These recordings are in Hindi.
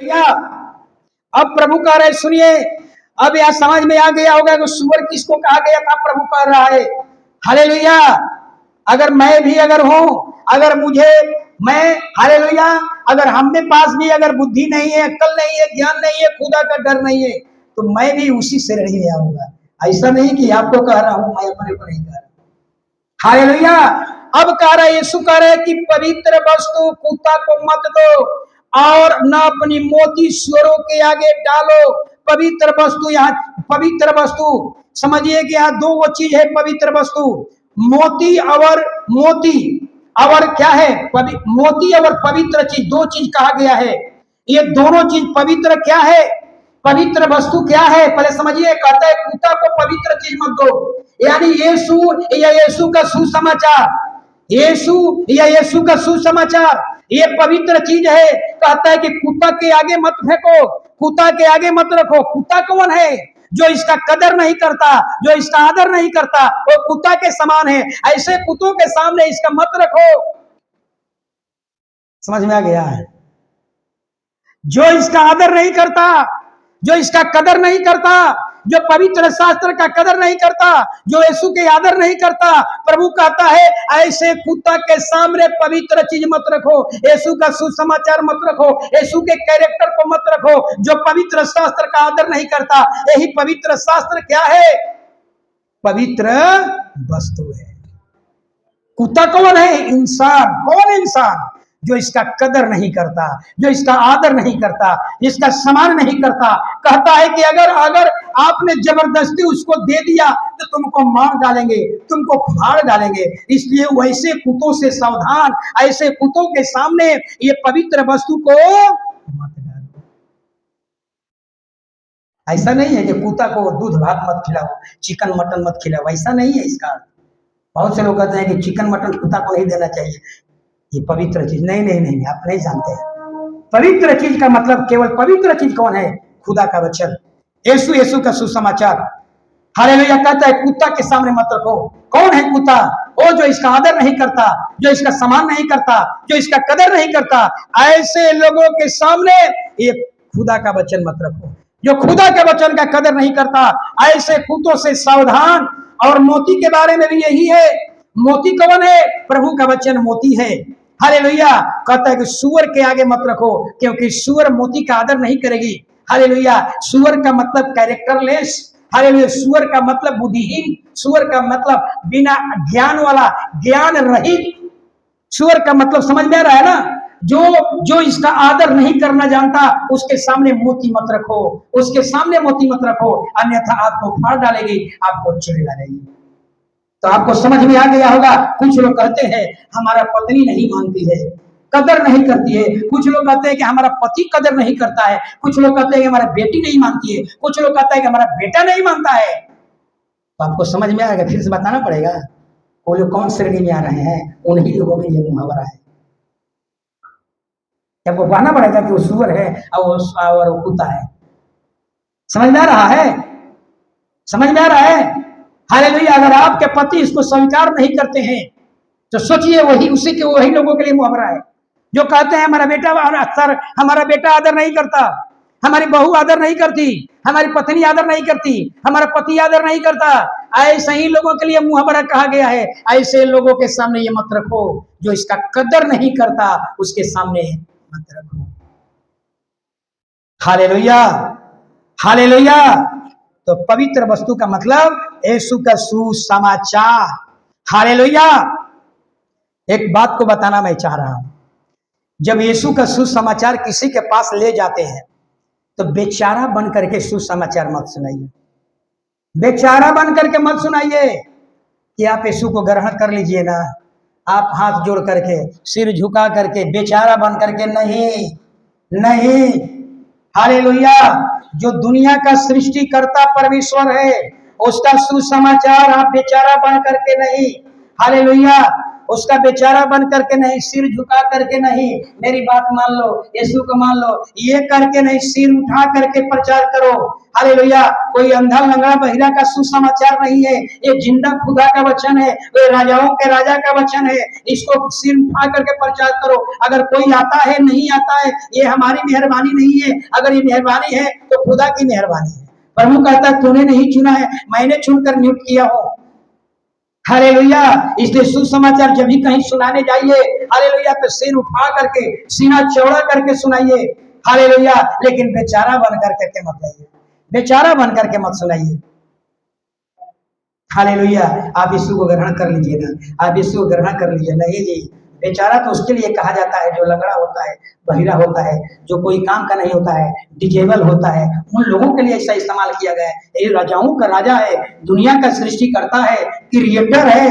क्या अब प्रभु कह रहे सुनिए, अब यह समझ में आ गया होगा कि सुअर किसको कहा गया था। प्रभु कह रहा है हालेलुया, अगर मैं भी अगर हूं, अगर मुझे मैं हालेलुया, अगर हम में पास भी अगर बुद्धि नहीं है, अक्ल नहीं है, ज्ञान नहीं है, खुदा का डर नहीं है, तो मैं भी उसी श्रेणी में आऊंगा। ऐसा नहीं कि आपको कह रहा हूं, मैं अपने को नहीं कह रहा। हालेलुया। अब कह रहा है यीशु कह रहे कि पवित्र वस्तु कुत्ता को मत दो और न अपनी मोती सुअरों के आगे डालो। पवित्र वस्तु, यहाँ पवित्र वस्तु समझिए कि यहाँ दो वो चीज है पवित्र वस्तु, मोती और क्या है, मोती और पवित्र चीज, दो चीज कहा गया है। ये दोनों चीज पवित्र क्या है, पवित्र वस्तु क्या है पहले समझिए। कहता है कुत्ता को पवित्र चीज मत दो, यानी यीशु या यीशु का सुसमाचार, यीशु का सुसमाचार ये पवित्र चीज है। कहता है कि कुत्ता के आगे मत फेंको, कुत्ता के आगे मत रखो। कुत्ता कौन है? जो इसका कदर नहीं करता, जो इसका आदर नहीं करता, वो कुत्ता के समान है। ऐसे कुत्तों के सामने इसका मत रखो। समझ में आ गया है? जो इसका आदर नहीं करता, जो इसका कदर नहीं करता, जो पवित्र शास्त्र का कदर नहीं करता, जो यीशु के आदर नहीं करता, प्रभु कहता है ऐसे कुत्ता के सामने पवित्र चीज मत रखो। यीशु का सुसमाचार मत रखो, यीशु के कैरेक्टर को मत रखो। जो पवित्र शास्त्र का आदर नहीं करता, यही पवित्र शास्त्र क्या है? पवित्र वस्तु है। कुत्ता कौन है? इंसान। कौन इंसान? जो इसका कदर नहीं करता, जो इसका आदर नहीं करता, इसका सम्मान नहीं करता। कहता है कि अगर आपने जबरदस्ती उसको दे दिया तो तुमको मार डालेंगे, तुमको फाड़ डालेंगे। इसलिए वैसे कुत्तों से सावधान, ऐसे कुत्तों के सामने ये पवित्र वस्तु को मत डालो। ऐसा नहीं है कि कुत्ता को दूध भात मत खिलाओ, चिकन मटन मत खिलाओ, ऐसा नहीं है इसका। बहुत से लोग कहते हैं कि चिकन मटन कुत्ता को नहीं देना चाहिए, ये पवित्र चीज। नहीं नहीं नहीं, आप नहीं जानते हैं। पवित्र चीज का मतलब केवल पवित्र चीज कौन है? खुदा का वचन, यीशु का सुसमाचार। हालेलुया। कहता है कुत्ता के सामने मत रखो। कौन है कुत्ता? वो जो इसका आदर नहीं करता, जो इसका सम्मान नहीं करता, जो इसका कदर नहीं करता। ऐसे लोगों के सामने ये खुदा का वचन मत रखो। जो खुदा के वचन का कदर नहीं करता, ऐसे कुत्तों से सावधान। और मोती के बारे में भी यही है। मोती कौन है? प्रभु का वचन मोती है। हालेलुया। कहता है कि सुअर के आगे मत रखो, क्योंकि सुअर मोती का आदर नहीं करेगी। हालेलुया। सुअर का मतलब कैरेक्टरलेस। हालेलुया। सुअर का मतलब बुद्धिहीन, सुअर का मतलब बिना ज्ञान वाला, ज्ञान रहित। सुअर का मतलब समझ में आ रहा है ना? जो इसका आदर नहीं करना जानता, उसके सामने मोती मत रखो, उसके सामने मोती मत रखो, अन्यथा आपको फाड़ डालेगी, आपको चिढ़ डालेगी। तो आपको समझ में आ गया होगा। कुछ लोग कहते हैं हमारा पत्नी नहीं मानती है, कदर नहीं करती है। कुछ लोग कहते हैं कि हमारा पति कदर नहीं करता है। कुछ लोग कहते हैं कि हमारा बेटी नहीं मानती है। कुछ लोग कहते हैं कि हमारा बेटा नहीं मानता है। तो आपको समझ में आएगा, फिर से बताना पड़ेगा। वो लोग कौन श्रेणी में आ रहे हैं, उन्हीं लोगों के लिए मुहावरा है। आपको कहना पड़ेगा कि वो सुअर है और वो कुत्ता है। समझ में आ रहा है? समझ में आ रहा है? हालेलुया। अगर आपके पति इसको स्वीकार नहीं करते हैं तो सोचिए वही लोगों के लिए मुहावरा है जो कहते हैं हमारा बेटा, अक्सर हमारा बेटा आदर नहीं करता, हमारी बहू आदर नहीं करती, हमारी पत्नी आदर नहीं करती, हमारा पति आदर नहीं करता। ऐसे ही लोगों के लिए मुहावरा कहा गया है। ऐसे लोगों के सामने ये मत रखो। जो इसका कदर नहीं करता, उसके सामने मत रखो। हालेलुया। हालेलुया। तो पवित्र वस्तु का मतलब यीशु का सुसमाचार। हालेलुया। एक बात को बताना मैं चाह रहा हूं। जब यीशु का सुसमाचार किसी के पास ले जाते हैं तो बेचारा बन करके सुसमाचार मत सुनाइए। बेचारा बन करके मत सुनाइए कि आप यीशु को ग्रहण कर लीजिए ना, आप हाथ जोड़ करके, सिर झुका करके, बेचारा बन करके नहीं, नहीं। हालेलुया। जो दुनिया का सृष्टिकर्ता परमेश्वर है, उसका सुसमाचार आप बेचारा बन करके नहीं, हालेलुया। उसका बेचारा बन करके नहीं, सिर झुका करके नहीं, मेरी बात मान लो, यीशु को मान लो, ये करके नहीं, सिर उठा करके प्रचार करो। हालेलुया। कोई अंधा लंगड़ा बहिरा का सुसमाचार नहीं है, ये जिंदा खुदा का वचन है, ये राजाओं के राजा का वचन है। इसको सिर उठा करके प्रचार करो। अगर कोई आता है नहीं आता है, ये हमारी मेहरबानी नहीं है, अगर ये मेहरबानी है तो खुदा की मेहरबानी है। प्रभु कहता है तूने नहीं चुना है, मैंने चुनकर नियुक्त किया हो। हालेलुया। इसलिए सुसमाचार जब भी कहीं सुनाने जाइए, हालेलुया, तो सिर उठा करके, सीना चौड़ा करके सुनाइए। हालेलुया। लेकिन बेचारा बन करके मत जाइए, बेचारा बन करके मत सुनाइए। हालेलुया। आप यीशु को ग्रहण कर लीजिए ना, आप यीशु को ग्रहण कर लीजिए। नहीं जी, बेचारा तो उसके लिए कहा जाता है जो लंगड़ा होता है, बहिरा होता है, जो कोई काम का नहीं होता है, डिजेबल होता है, उन लोगों के लिए ऐसा इस्तेमाल किया गया है। ये राजाओं का राजा है, दुनिया का सृष्टि करता है, क्रिएटर है,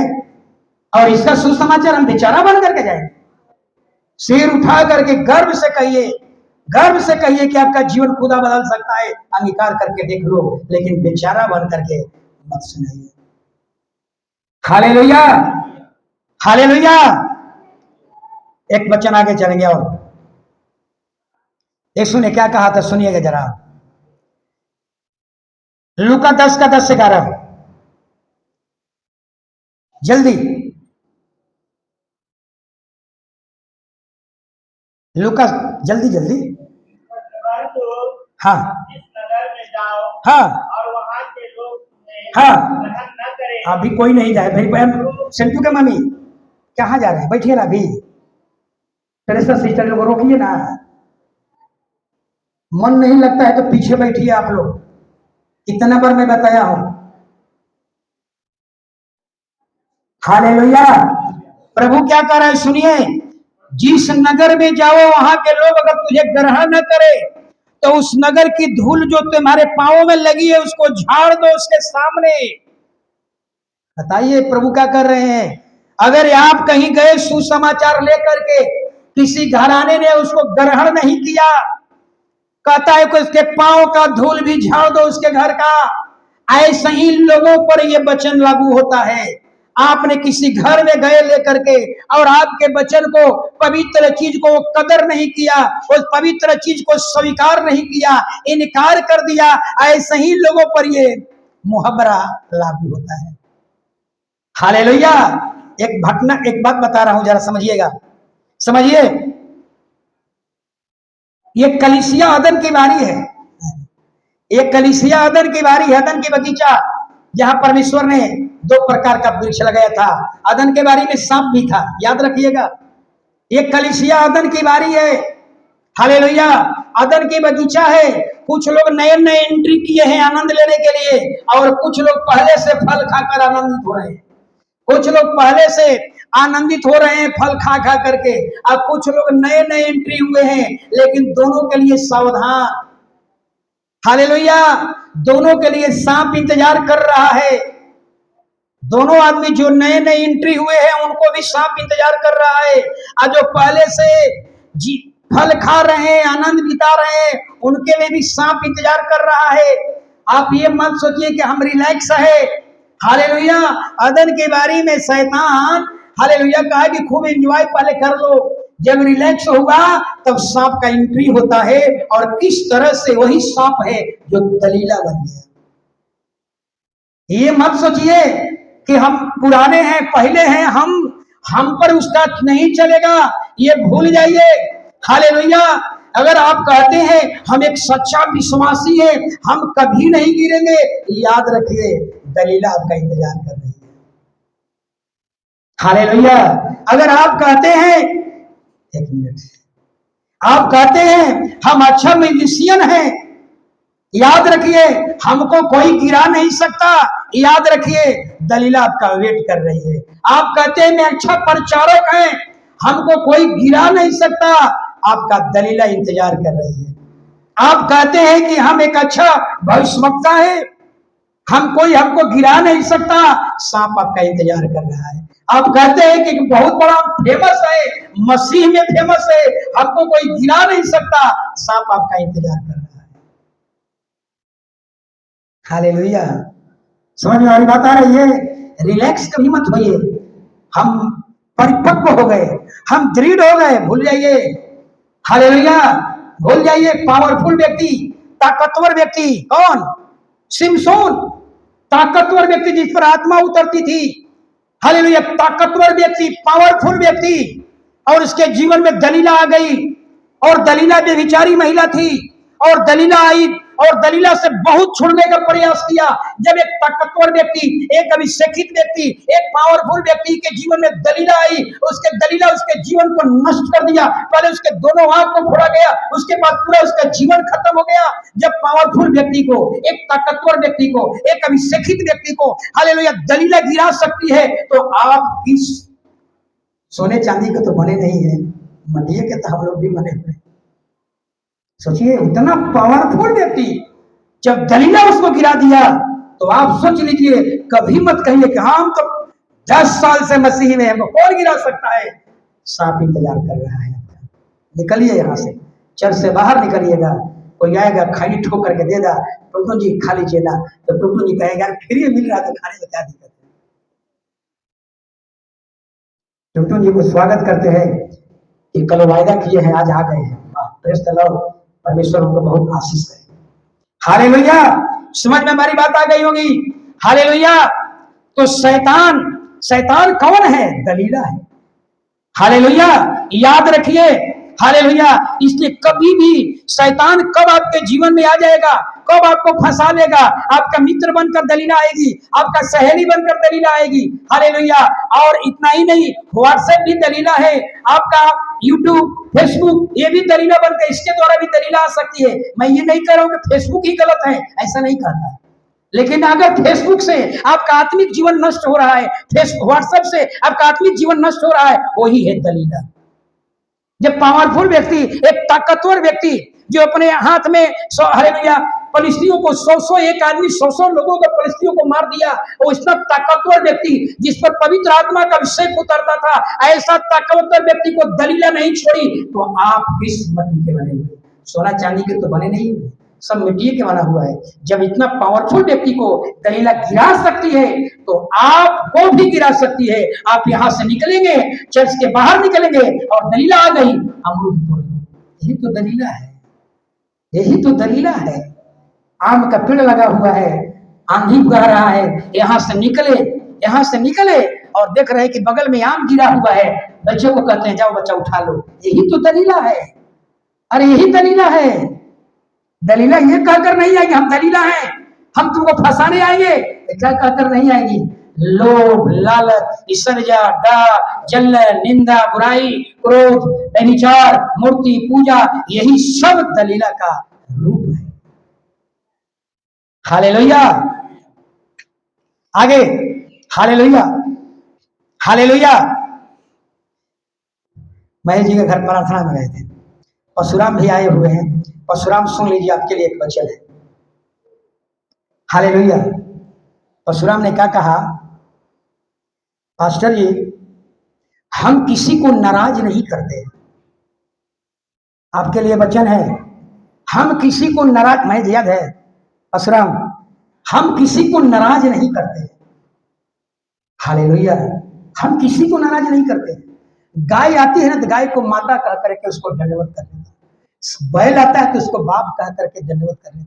और इसका सुसमाचार हम बेचारा बन करके जाए। सिर उठा करके गर्व से कहिए, गर्व से कहिए कि आपका जीवन खुदा बदल सकता है, अंगीकार करके देख लो, लेकिन बेचारा बन करके मत सुनाइए। Hallelujah, hallelujah. एक वचन आगे चलेंगे और यीशु ने क्या कहा था, सुनिएगा जरा। लूका 10 का 10 से 11, जल्दी। लूका, जल्दी जल्दी। हाँ हाँ हाँ, अभी कोई नहीं जाए भाई। बहन संजू के मम्मी कहाँ जा रहे हैं, बैठिए ना अभी। टेरेसा सिस्टर लोग रोकिए ना, मन नहीं लगता है तो पीछे बैठिए आप लोग। इतना बार मैं बताया हूं। हालेलुया। प्रभु क्या कर रहा है, सुनिए। जिस नगर में जाओ वहां के लोग अगर तुझे ग्रहण न करे तो उस नगर की धूल जो तुम्हारे पांवों में लगी है उसको झाड़ दो उसके सामने। बताइए प्रभु क्या कर रहे हैं। अगर आप कहीं गए सुसमाचार लेकर के, किसी घराने ने उसको ग्रहण नहीं किया, कहता है कि उसके पांव का धूल भी झाड़ दो उसके घर का। ऐसे ही लोगों पर यह वचन लागू होता है। आपने किसी घर में गए लेकर के और आपके वचन को, पवित्र चीज को कदर नहीं किया, उस पवित्र चीज को स्वीकार नहीं किया, इनकार कर दिया, ऐसे ही लोगों पर यह मुहब्बरा लागू होता है। हालेलुया। एक घटना, एक बात बता रहा हूं, जरा समझिएगा, समझिए। ये कलीसिया अदन की बारी है, ये कलीसिया अदन की बारी है, अदन की बगीचा, जहां परमेश्वर ने 2 प्रकार का वृक्ष लगाया था। अदन के बारी में सांप भी था, याद रखिएगा। ये कलीसिया अदन की बारी है। हालेलुया। अदन की बगीचा है। कुछ लोग नए नए एंट्री किए हैं आनंद लेने के लिए, और कुछ लोग पहले से फल खाकर आनंदित हो रहे हैं। कुछ लोग पहले से आनंदित हो रहे हैं फल खा खा करके, अब कुछ लोग नए नए एंट्री हुए हैं, लेकिन दोनों के लिए सावधान। हालेलुया। दोनों के लिए सांप इंतजार कर रहा है। दोनों आदमी जो नए नए एंट्री हुए हैं उनको भी सांप इंतजार कर रहा है, और जो पहले से जी फल खा रहे हैं, आनंद बिता रहे हैं, उनके लिए भी सांप इंतजार कर रहा है। आप ये मत सोचिए कि हम रिलैक्स है। हालेलुया। अदन के बारे में शैतान, हालेलुया, कहा कि खूब एंजॉय पहले कर लो, जब रिलैक्स हुआ तब सांप का एंट्री होता है, और किस तरह से वही सांप है जो दलीला बन गया। ये मत सोचिए कि हम पुराने हैं, पहले हैं, हम पर उसका नहीं चलेगा, ये भूल जाइए। हालेलुया। अगर आप कहते हैं हम एक सच्चा विश्वासी है, हम कभी नहीं गिरेंगे, याद रखिए दलीला आपका इंतजार कर रही है। हालेलुया। अगर आप कहते हैं, एक मिनट, आप कहते हैं हम अच्छा म्यूजिशियन हैं, याद रखिए हमको कोई गिरा नहीं सकता, याद रखिए दलीला आपका वेट कर रही है। आप कहते हैं मैं अच्छा प्रचारक है, हमको कोई गिरा नहीं सकता, आपका दलीला इंतजार कर रही है। आप कहते हैं कि हम एक अच्छा भविष्यवक्ता है, हमको गिरा नहीं सकता, सांप आपका इंतजार कर रहा है। आप कहते हैं कि बहुत बड़ा फेमस है, मसीह में फेमस है, हमको कोई गिरा नहीं सकता, सांप आपका इंतजार कर रहा है। हालेलुया। समझ में आ रही बात आ रही है। रिलैक्स कभी मत होइए, हम परिपक्व हो गए, हम दृढ़ हो गए। भूल जाइए, हालेलुया, भूल जाइए। पावरफुल व्यक्ति, ताकतवर व्यक्ति कौन? सिमसोन, ताकतवर व्यक्ति जिस पर आत्मा उतरती थी। हालेलुया, ताकतवर व्यक्ति, पावरफुल व्यक्ति। और उसके जीवन में दलीला आ गई, और दलीला व्यभिचारी महिला थी, और दलीला आई और दलीला से बहुत छुड़ने का प्रयास किया। जब एक ताकतवर व्यक्ति, एक अभिषेकित व्यक्ति, एक पावरफुल व्यक्ति के जीवन में दलीला आई, दलीला उसके जीवन को नष्ट कर दिया। पहले उसके दोनों आंख को फोड़ा गया, उसके बाद पूरा उसका जीवन खत्म हो गया। जब पावरफुल व्यक्ति को, एक ताकतवर व्यक्ति को, एक अभिषेकित व्यक्ति को हालेलुया दलीला गिरा सकती है, तो आप किस सोने चांदी के तो बने नहीं है, मटिया के तो हम लोग भी बने हुए। सोचिए, उतना पावरफुल व्यक्ति जब दलीला उसको गिरा दिया, तो आप सोच लीजिए, कभी मत कहिए कि हम तो 10 साल से मसीह में, हमको कौन गिरा सकता है। सांप इंतजार कर रहा है। निकलिए यहाँ से, चर्च से बाहर निकलिएगा। कोई आएगा खाली ठोक करके दे दा, टुनटुन जी खा लीजिए ना, तो टुनटुन जी कहेगा फिर ये मिल रहा तो खाने में क्या दिक्कत है। टुनटुन जी को स्वागत करते हैं कि कल वायदा किए हैं, आज आ गए हैं। प्रेज़ द लॉर्ड, परमेश्वर उनको बहुत आशीष करे। हालेलुया, समझ में हमारी बात आ गई होगी। हालेलुया, तो शैतान कौन है? दलीला है। हालेलुया, याद रखिए। हालेलुया, इसलिए कभी भी शैतान कब आपके जीवन में आ जाएगा, कब आपको फंसा लेगा। आपका मित्र बनकर दलीला आएगी, आपका सहेली बनकर दलीला आएगी। हालेलुया, और इतना ही नहीं, व्हाट्सएप भी दलीला है, आपका यूट्यूब, फेसबुक, ये भी दलीला बनकर, इसके द्वारा भी दलीला आ सकती है। मैं ये नहीं कह रहा हूं कि फेसबुक ही गलत है, ऐसा नहीं कहता, लेकिन अगर फेसबुक से आपका आत्मिक जीवन नष्ट हो रहा है, व्हाट्सएप से आपका आत्मिक जीवन नष्ट हो रहा है, वही है दलीला। जब पावरफुल व्यक्ति, एक ताकतवर व्यक्ति जो अपने हाथ में हालेलुया फलिस्तियों को 100 एक आदमी 100 लोगों को फलिस्तियों को मार दिया, वो इतना ताकतवर व्यक्ति जिस पर पवित्र आत्मा का अभिषेक उतरता था, ऐसा ताकतवर व्यक्ति को दलीला नहीं छोड़ी, तो आप किस मिट्टी के बने हुए? सोना चांदी के तो बने नहीं हुए, सब मिट्टी के बना हुआ है। जब इतना पावरफुल व्यक्ति को दलीला गिरा सकती है, तो आपको भी गिरा सकती है। आप यहां से निकलेंगे, चर्च के बाहर निकलेंगे और दलीला आ गई, अमरूद तोड़ लो। यही तो दलीला है, यही तो दलीला है। आम का पेड़ लगा हुआ है, आंधी बह रहा है, यहां से निकले और देख रहे हैं कि बगल में आम गिरा हुआ है, बच्चों को कहते हैं जाओ बच्चा उठा लो। यही तो दलीला है। अरे यही दलीला है। दलीला ये कहकर नहीं आएगी हम दलीला हैं, हम तुमको फंसाने आएंगे, क्या कहकर नहीं आएगी। लोभ, लालच, ईर्ष्या, डाह, जलन, निंदा, बुराई, क्रोध, व्यभिचार, मूर्ति पूजा, यही सब दलीला का रूप है। हालेलुया, आगे हालेलुया, हालेलुया। महेश जी के घर प्रार्थना में गए थे, परशुराम भी आए हुए हैं। परशुराम सुन लीजिए, आपके लिए एक वचन है। हालेलुया। परशुराम ने क्या कहा? पास्टर जी, हम किसी को नाराज नहीं करते। आपके लिए वचन है, हम किसी को नाराज, मैं याद है परशुराम, हम किसी को नाराज नहीं करते। हालेलुया, हम किसी को नाराज नहीं करते। गाय आती है ना, तो गाय को माता कह करके उसको दंडवत कर लेता। बैल आता है तो उसको बाप कह करके दंडवत कर लेता।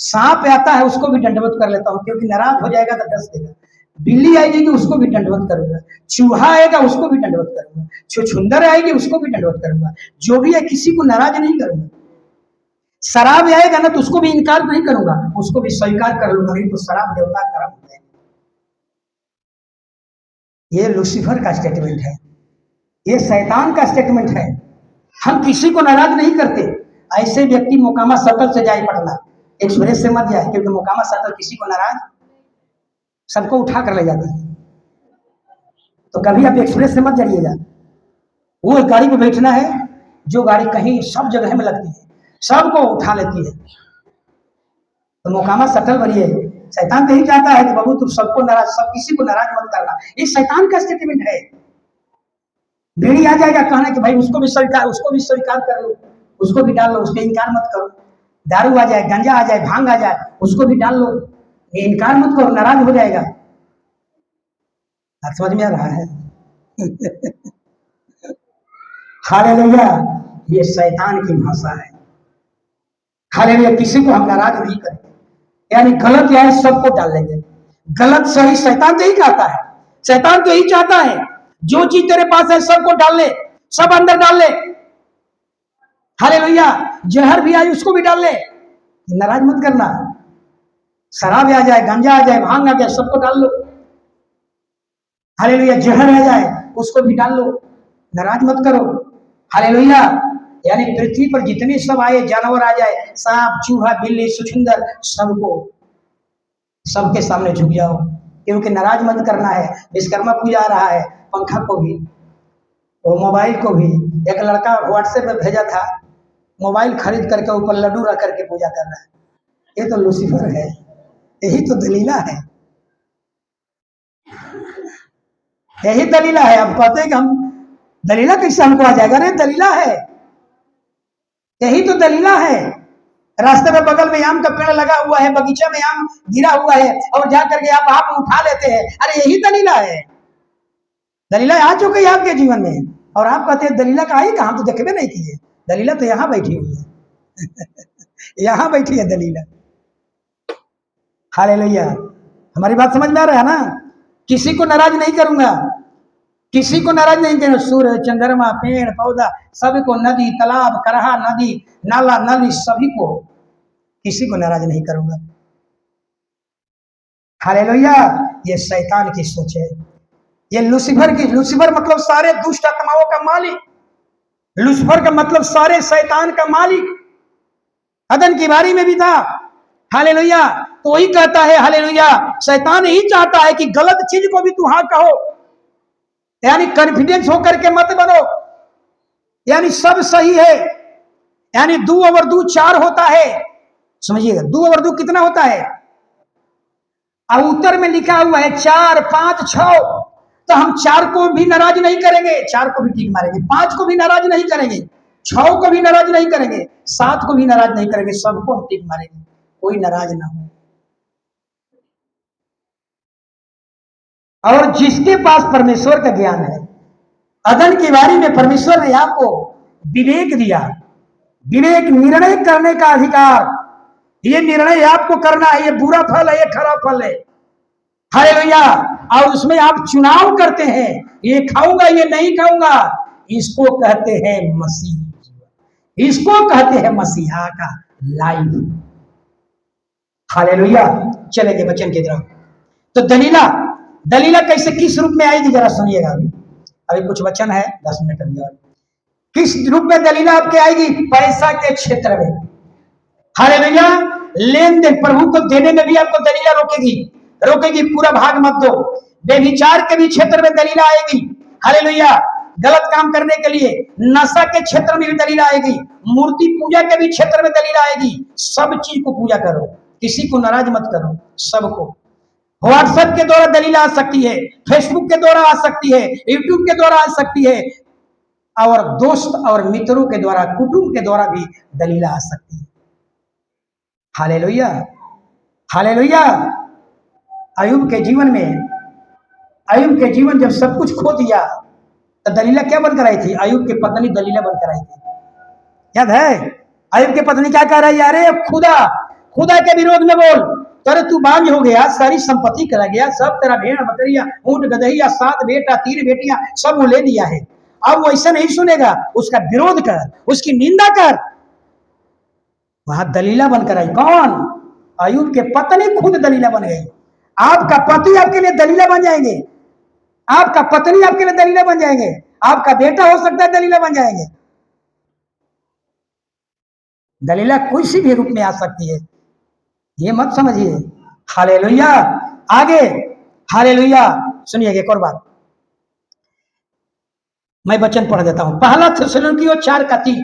सांप आता है उसको भी दंडवत कर लेता हूँ, क्योंकि नाराज हो जाएगा तो डस देगा। बिल्ली आएगी उसको भी दंडवत करूंगा, चूहा आएगा उसको भी दंडवत करूंगा, छुछुंदर आएगी उसको भी दंडवत करूंगा। जो भी है किसी को नाराज नहीं करूंगा। शराब आएगा ना तो उसको भी इनकार नहीं करूंगा, उसको भी स्वीकार कर लूंगा, नहीं तो शराब देवता कर्म हो जाएगा। ये लूसीफर का स्टेटमेंट है, ये शैतान का स्टेटमेंट है। हम किसी को नाराज नहीं करते। ऐसे व्यक्ति मोकामा शटल से जाए पटना, एक्सप्रेस से मत जाए, क्योंकि मोकामा शटल किसी को नाराज, सबको उठा कर ले जाती है। तो कभी आप एक्सप्रेस से मत जाइएगा। वो गाड़ी में बैठना है जो गाड़ी कहीं सब जगह में लगती है, सबको उठा लेती है। तो मोकामा शटल बनिए। शैतान तो ही चाहता है कि बाबू तुम सबको नाराज, सब किसी को नाराज मत करना। ये शैतान का स्टेटमेंट है। बीड़ी आ जाएगा कहना कि भाई उसको भी स्वीकार कर लो, उसको भी डाल लो, उसके इनकार मत करो। दारू आ जाए, गांजा आ जाए, भांग आ जाए, उसको भी डाल लो, इनकार मत करो, नाराज हो जाएगा। आप समझ में आ रहा है? हालेलुया। ये शैतान की भाषा है। हालेलुया। किसी को हम नाराज नहीं करेंगे, यानी गलत या सबको डाल लेंगे। गलत सही शैतान तो ही चाहता है, शैतान तो यही चाहता है जो चीज तेरे पास है सबको डाल ले, सब अंदर डाल ले। हालेलुया। जहर भी आए उसको भी डाल ले, नाराज मत करना। शराब आ जाए, गांजा आ जाए, भांग आ जाए, सबको डाल लो। हालेलुया। जहर आ जाए उसको भी डाल लो, नाराज मत करो। हालेलुया। यानी पृथ्वी पर जितने सब आए जानवर आ जाए, सांप चूहा बिल्ली सुछुंदर, सबको सबके सामने झुक जाओ, क्योंकि नाराज मत करना है। विश्वकर्मा पूजा आ रहा है, पंखा को भी और मोबाइल को भी। एक लड़का व्हाट्सएप पे भेजा था, मोबाइल खरीद करके ऊपर लड्डू रख करके पूजा कर रहा है। ये तो लूसीफर है, यही तो दलीला है, यही दलीला है। अब कहते हैं कि हम दलीला कैसे हमको आ जाएगा? अरे दलीला है, यही तो दलीला है। रास्ते में बगल में आम का पेड़ लगा हुआ है, बगीचा में आम गिरा हुआ है और जा करके आप उठा लेते हैं। अरे यही दलीला है। दलीला आ चुकी है आपके जीवन में और आप कहते हैं दलीला का आई कहां, तो देखबे नहीं किए। दलीला तो यहाँ बैठी हुई है। यहाँ बैठी है दलीला। हालेलुया। हमारी बात समझ में आ रहा है ना? किसी को नाराज नहीं करूंगा, किसी को नाराज नहीं करूंगा। सूर्य चंद्रमा पेड़ पौधा सबको, नदी तालाब करहा नदी नाला नली सभी को, किसी को नाराज नहीं करूंगा। हालेलुया। ये शैतान की सोच है, ये लूसीफर की। लूसीफर मतलब सारे दुष्ट आत्माओं का मालिक, लूसीफर का मतलब सारे शैतान का मालिक। अदन की बारी में भी था। हालेलुया। तो वही कहता है, हालेलुया, शैतान ही चाहता है कि गलत चीज को भी तू हाँ कहो, यानी कॉन्फिडेंस होकर के मत बनो, यानी सब सही है। यानी 2 और 2 4 होता है, समझिएगा। 2 और 2 कितना होता है? और उत्तर में लिखा हुआ है 4 5 6। तो हम 4 को भी नाराज नहीं करेंगे, 4 को भी ठीक मारेंगे, 5 को भी नाराज नहीं करेंगे, 6 को भी नाराज नहीं करेंगे, 7 को भी नाराज नहीं करेंगे, सबको हम ठीक मारेंगे, कोई नाराज ना हो। और जिसके पास परमेश्वर का ज्ञान है, अदन की बारी में परमेश्वर ने आपको विवेक दिया, विवेक निर्णय करने का अधिकार। ये निर्णय आपको करना है, ये बुरा फल है, ये खराब फल है। हालेलुया। और उसमें आप चुनाव करते हैं, ये खाऊंगा ये नहीं खाऊंगा। इसको कहते हैं मसीह, इसको कहते हैं मसीहा का लाइफ। हालेलुया। चलेंगे वचन की तरफ। तो दलीला, दलीला कैसे किस रूप में आएगी जरा सुनिएगा। अभी कुछ वचन है, 10 मिनट अभी और। किस रूप में दलीला आपके आएगी? पैसा के क्षेत्र में। हालेलुया। लेन देन, प्रभु को देने में भी आपको दलीला रोकेगी, रोकेगी, पूरा भाग मत दो। बेविचार के भी क्षेत्र में दलीला आएगी। हालेलुया। गलत काम करने के लिए नशा के क्षेत्र में भी दलीला आएगी, मूर्ति पूजा के भी क्षेत्र में दलीला आएगी। सब चीज को पूजा करो, किसी को नाराज मत करो, सबको। व्हाट्सएप के द्वारा दलीला आ सकती है, फेसबुक के द्वारा आ सकती है, यूट्यूब के द्वारा आ सकती है, और दोस्त और मित्रों के द्वारा, कुटुंब के द्वारा भी दलीला आ सकती है। हालेलुया। हालेलुया। अय्यूब के जीवन में, अय्यूब के जीवन जब सब कुछ खो दिया तो दलीला क्या बनकर आई थी? अय्यूब की पत्नी दलीला बनकर आई थी, याद है? अय्यूब की पत्नी क्या कह रही है? अरे खुदा, खुदा के विरोध में बोल, अरे तू बांझ हो गया, सारी संपत्ति करा गया, सब तेरा भेड़ बकरिया ऊंट गदहिया 7 बेटा 3 बेटियां सब वो ले लिया है। अब वो ऐसा नहीं सुनेगा, उसका विरोध कर, उसकी निंदा कर। वहां दलीला बनकर आई। कौन? अय्यूब के पत्नी खुद दलीला बन गई। आपका पति आपके लिए दलीला बन जाएंगे, आपका पत्नी आपके लिए दलीला बन जाएंगे, आपका बेटा हो सकता है दलीला बन जाएंगे। दलीला किसी भी रूप में आ सकती है, ये मत समझिए। हालेलुया। आगे, हालेलुया। सुनिए एक और बात, मैं वचन पढ़ देता हूं। पहला थिस्सलुनीकियों 4:3।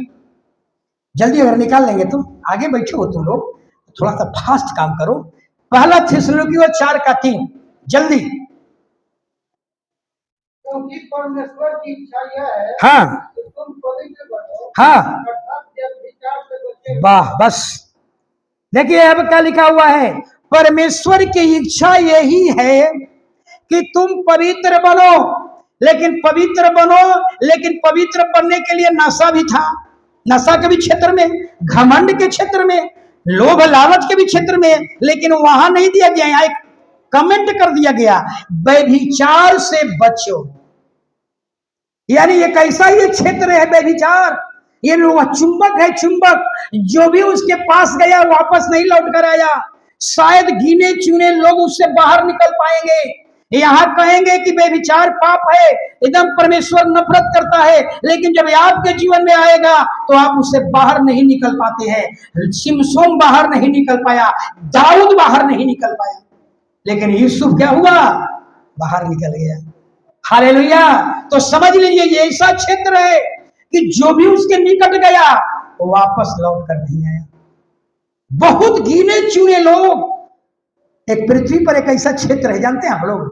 जल्दी अगर निकाल लेंगे तो, आगे बैठे हो तुम लोग, थोड़ा सा फास्ट काम करो। पहला थिस्सलुनीकियों 4:3, जल्दी। क्योंकि परमेश्वर की इच्छा यह है हाँ कि तुम पवित्र बनो, हाँ, अर्थात व्यभिचार से बचे। वाह, बस देखिए अब क्या लिखा हुआ है। परमेश्वर की इच्छा यही है कि तुम पवित्र बनो, लेकिन पवित्र बनो, लेकिन पवित्र बनने के लिए नशा भी था, नशा के भी क्षेत्र में, घमंड के क्षेत्र में, लोभ लालच के भी क्षेत्र में, लेकिन वहां नहीं दिया गया, यहाँ एक कमेंट कर दिया गया, व्यभिचार से बचो। यानी ये कैसा ये क्षेत्र है व्यभिचार, ये लोग चुंबक है, चुंबक, जो भी उसके पास गया वापस नहीं लौट कर आया। शायद गिने चुने लोग उससे बाहर निकल पाएंगे। यहाँ कहेंगे कि बेविचार पाप है, एकदम परमेश्वर नफरत करता है, लेकिन जब आपके जीवन में आएगा तो आप उससे बाहर नहीं निकल पाते हैं। सिमसोन बाहर नहीं निकल पाया, दाऊद बाहर नहीं निकल पाया, लेकिन यूसुफ क्या हुआ, बाहर निकल गया। हालेलुया। तो समझ लीजिए ये ऐसा क्षेत्र है कि जो भी उसके निकट गया वो वापस लौट कर नहीं आया। बहुत गिने चुने लोग, एक पृथ्वी पर एक ऐसा क्षेत्र है, जानते हैं आप लोग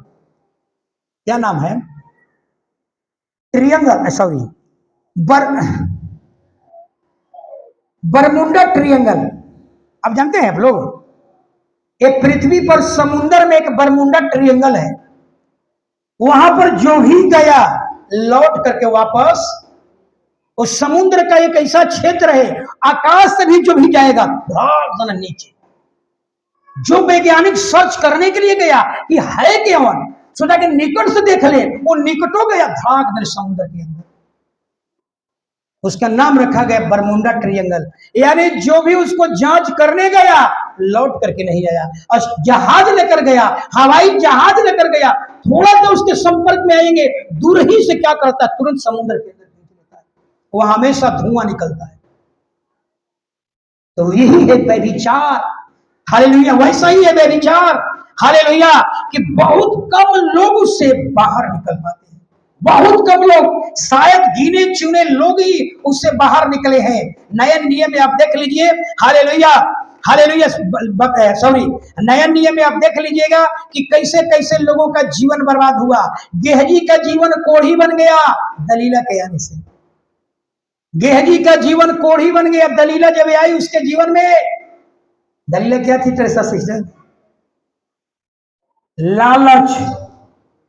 क्या नाम है, ट्रियंगल, सॉरी बरमुंडा ट्रियंगल। आप जानते हैं आप लोग, एक पृथ्वी पर समुद्र में एक बरमुंडा ट्रियंगल है, वहां पर जो भी गया लौट करके वापस, उस समुद्र का एक ऐसा क्षेत्र है, आकाश से भी जो भी जाएगा नीचे। जो वैज्ञानिक सर्च करने के लिए गया कि है क्या, सोचा कि निकट से देख ले, वो निकटो गया धाक समुद्र के अंदर। उसका नाम रखा गया बरमुंडा ट्रियंगल। यानी जो भी उसको जांच करने गया लौट करके नहीं आया। और जहाज लेकर गया, हवाई जहाज लेकर गया, थोड़ा सा उसके संपर्क में आएंगे, दूर ही से क्या करता है, तुरंत समुद्र के अंदर लेता है, वो हमेशा धुआं निकलता है। तो यही है व्यभिचार। हालेलुया। वैसा ही है व्यभिचार, हालेलुया, कि बहुत कम लोग उससे बाहर निकल पाते हैं, बहुत कम लोग, शायद गिने चुने लोग ही उससे बाहर निकले हैं। नए नियम में आप देख लीजिए, हालेलुया, हालेलुया, सॉरी, नए नियम में आप देख लीजिएगा कि कैसे कैसे लोगों का जीवन बर्बाद हुआ। गेहजी का जीवन कोढ़ी बन गया दलीला के आने से। गेहजी का जीवन कोढ़ी बन गया, दलीला जब आई उसके जीवन में। दलीला क्या थी ट्रेसा सिस्टर? लालच।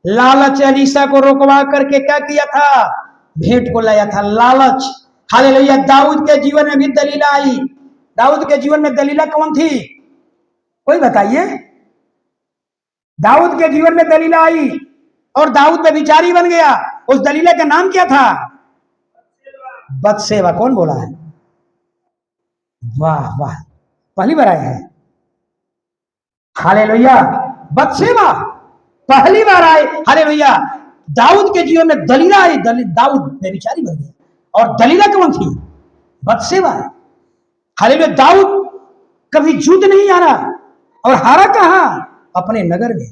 लालच एलीशा को रोकवा करके क्या किया था, भेंट को लाया था, लालच। हालेलुया। दाऊद के जीवन में भी दलीला आई। दाऊद के जीवन में दलीला कौन थी, कोई बताइए? दाऊद के जीवन में दलीला आई और दाऊद व्यभिचारी बन गया। उस दलीला का नाम क्या था, बतसेबा। कौन बोला है? वाह वाह, पहली बार आया है। हालेलुया। बतसेबा पहली बार आए। हालेलुया। दाऊद के जीवन में दलीला आई, दाऊद व्यभिचारी बन गया। और दलीला कौन थी, बतसेबा। हालेलुया। दाऊद कभी युद्ध नहीं हारा, और हारा कहां, अपने नगर में।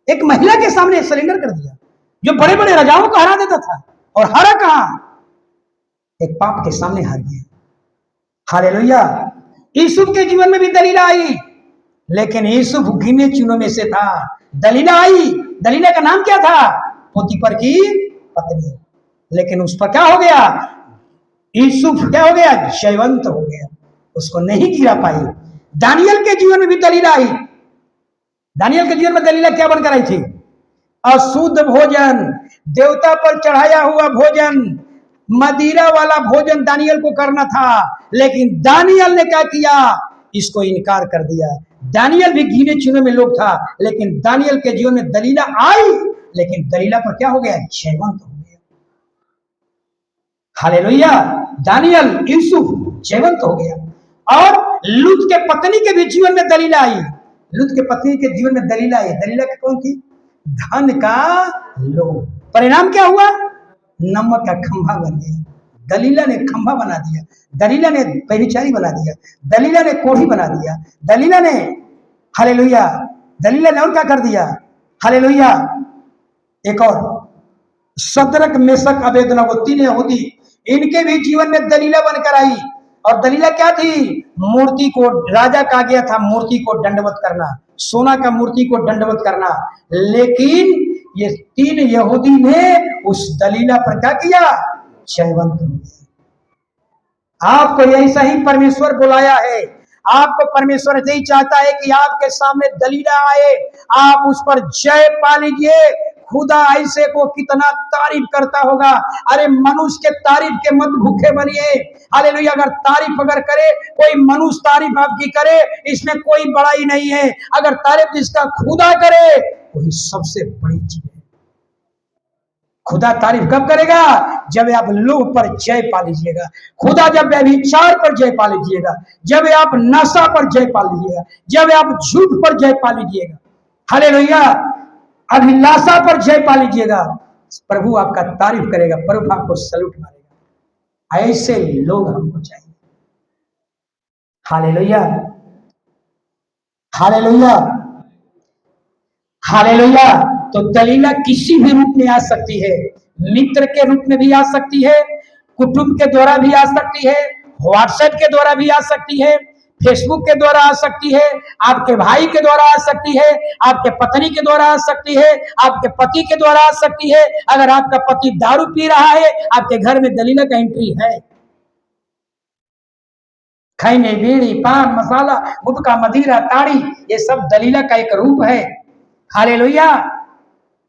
एक महिला के सामने सरेंडर कर दिया, जो बड़े बड़े राजाओं को हरा देता था, और हारा कहां, एक पाप के सामने हार गया। हालेलुया। यूसुफ के जीवन में भी दलीला आई, लेकिन यूसुफ गिने चुनों में से था। दलीला आई, दलीला का नाम क्या था, पोतीफर की पत्नी, लेकिन उस पर क्या हो गया, यूसुफ क्या हो गया, जयवंत हो गया, उसको नहीं गिरा पाई। दानियल के जीवन में भी दलीला आई। दानियल के जीवन में दलीला क्या बनकर आई थी, अशुद्ध भोजन, देवता पर चढ़ाया हुआ भोजन, मदिरा वाला भोजन दानियल को करना था, लेकिन दानियल ने क्या किया, इसको इनकार कर दिया। दानियल भी गिने चुने में लोग था, लेकिन दानियल के जीवन में दलीला आई, लेकिन दलीला पर क्या हो गया, जयवंत हो गया। हालेलुया। दानियल, यूसुफ जयवंत हो गया। और लूत के पत्नी के भी जीवन में दलीला आई। लूत के पत्नी के जीवन में दलीला आई। दलीला कौन थी, धन का लोभ। परिणाम क्या हुआ, नमक का खंभा बन गया। दलीला ने खंभा बना दिया, दलीला ने व्यभिचारी बना दिया, दलीला ने कोढ़ी बना दिया, दलीला ने, हालेलुया, दलीला ने और क्या कर दिया, हालेलुया। एक और, सदरक मेशक अबेदनगो, तीन यहूदी, इनके भी जीवन में दलीला बनकर आई। और दलीला क्या थी, मूर्ति को, राजा का गया था मूर्ति को दंडवत करना, सोना का मूर्ति को दंडवत करना, लेकिन ये तीन यहूदी ने उस दलीला पर क्या किया, जयवंत हो गया। आपको ऐसा ही परमेश्वर बुलाया है, आपको परमेश्वर यही चाहता है कि आपके सामने दलीला आए, आप उस पर जय पा लीजिए, खुदा ऐसे को कितना तारीफ करता होगा। अरे मनुष्य के तारीफ के मत भूखे बनिए। हालेलुया। अगर तारीफ अगर करे कोई मनुष्य तारीफ आपकी करे, इसमें कोई बड़ाई नहीं है। अगर तारीफ जिसका खुदा करे वही सबसे बड़ी चीज है। खुदा तारीफ कब करेगा? जब आप लोभ पर जय पा लीजिएगा। खुदा जब व्यभिचार पर जय पा लीजिएगा, जब आप नशा पर जय पा लीजिएगा, जब आप झूठ पर जय पा लीजिएगा, हालेलुया, अभिलाषा पर जय पा लीजिएगा, प्रभु आपका तारीफ करेगा, प्रभु आपको सलूट मारेगा। ऐसे लोग हमको चाहिए। Hallelujah, hallelujah, hallelujah. तो दलीला किसी भी रूप में आ सकती है। मित्र के रूप में भी आ सकती है, कुटुंब के द्वारा भी आ सकती है, व्हाट्सएप के द्वारा भी आ सकती है, फेसबुक के द्वारा आ सकती है, आपके भाई के द्वारा आ सकती है, आपके पत्नी के द्वारा आ सकती है, आपके पति के द्वारा आ सकती है। अगर आपका पति दारू पी रहा है, आपके घर में दलीला का एंट्री है। खैनी, बीड़ी, पान मसाला, गुटखा, मदिरा, ताड़ी, ये सब दलीला का एक रूप है। Hallelujah,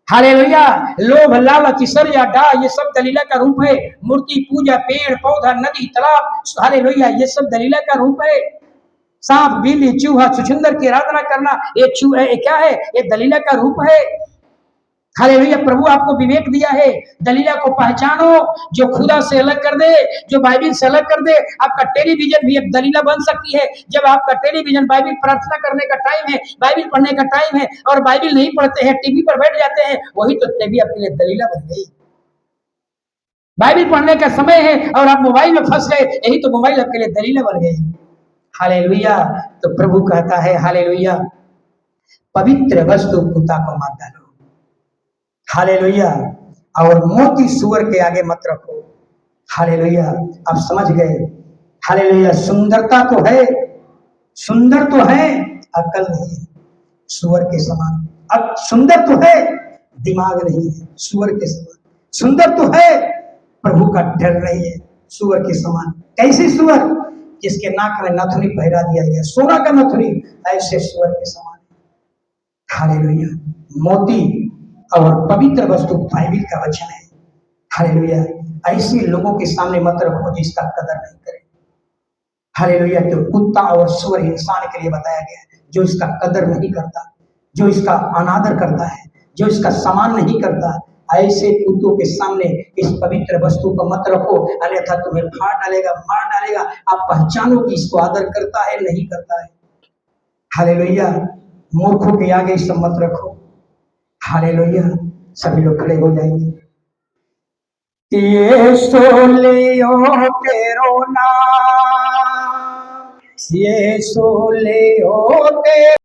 hallelujah. लोभ, लालच, ईर्ष्या, डाह, ये सब दलीला का रूप है। मूर्ति पूजा, पेड़ पौधा, नदी, तालाब, हालेलुया, ये सब दलीला का रूप है। सांप, बिल्ली, चूहा, छुछुंदर की आराधना करना, ये क्या है? ये दलीला का रूप है। हालेलुया। प्रभु आपको विवेक दिया है। दलीला को पहचानो, जो खुदा से अलग कर दे, जो बाइबिल से अलग कर दे। आपका टेलीविजन भी एक दलीला बन सकती है। जब आपका टेलीविजन बाइबिल प्रार्थना करने का टाइम है, बाइबिल पढ़ने का टाइम है, और बाइबिल नहीं पढ़ते हैं, टीवी पर बैठ जाते हैं, वही तो टीवी आपके लिए दलीला बन गई। बाइबिल पढ़ने का समय है और आप मोबाइल में फंस गए, यही तो मोबाइल आपके लिए दलीला बन गई। हालेलुया। तो प्रभु कहता है, हालेलुया, पवित्र वस्तु कुत्ता को मत डालो। हालेलुया। और मोती सुअर के आगे मत रखो। हालेलुया। आप समझ गए? हालेलुया। सुंदरता तो है, सुंदर तो है, अकल नहीं है सुअर के समान। अब सुंदर तो है, दिमाग नहीं है सुअर के समान। सुंदर तो है, प्रभु का डर नहीं है सुअर के समान। कैसे सुअर? जिसके नाक में नथुनी पहरा दिया गया, सोना का नथुनी, ऐसे सुअर के समान। हालेलुया। मोती और पवित्र वस्तु बाइबिल का वचन है। हालेलुया। ऐसे लोगों के सामने मत रखो जिसका कदर नहीं करे। हालेलुया। तो कुत्ता और सुअर इंसान के लिए बताया गया है, जो इसका कदर नहीं करता, जो इसका अनादर करता है, जो इसका सम्मान नहीं करता, ऐसे कुत्तों के सामने इस पवित्र वस्तु को मत रखो, अन्यथा तुम्हें फाड़ डालेगा, मार डालेगा। आप पहचानो कि इसको आदर करता है नहीं करता है। हालेलुया। मूर्खों के आगे सब मत रखो। हालेलुया। सभी लोग खड़े हो जाएंगे। ये सोलियो तेरो नाम, ये सोलियो तेरो